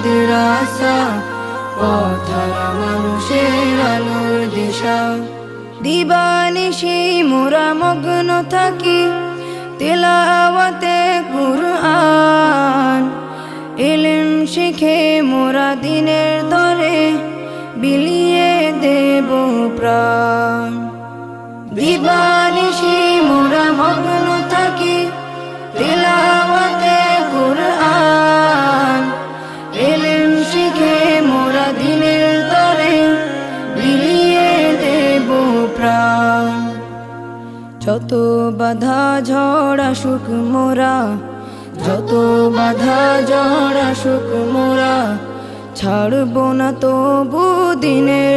আমাদের আশা, পথহারা মানুষের আলোর দিশা। দিবানিশি মোরা মগ্ন থাকি তিলাওয়াতে কুরআন, ইলম শিখে মোরা দিনের তরে বিলিয়ে দেব প্রাণ। দিবানিশি মোরা মগ্ন থাকি তিলাওয়াতে কুরআন, ইলম শিখে মোরা দিনের তরে বিলিয়ে দেব প্রাণ। যত বাধা ঝড় আসুক মোরা, যত বাধা ঝড় আসুক মোরা, ছাড়ব না তবু দিনের